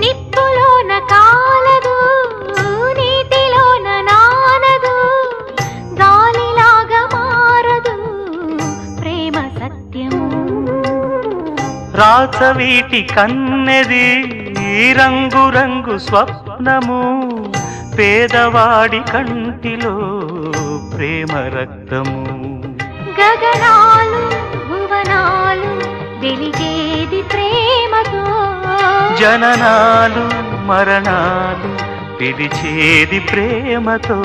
నిప్పులోన కాలదు నీటిలోన నానదు గాలిలాగా మారదు ప్రేమ సత్యము రాచవీటి కన్నెది రంగు రంగు స్వప్నము పేదవాడి కంటిలో ప్రేమ రక్తము గగనాలు భువనాలు వెలిగేది ప్రేమతో జననాలు మరణాలు పిలిచేది ప్రేమతో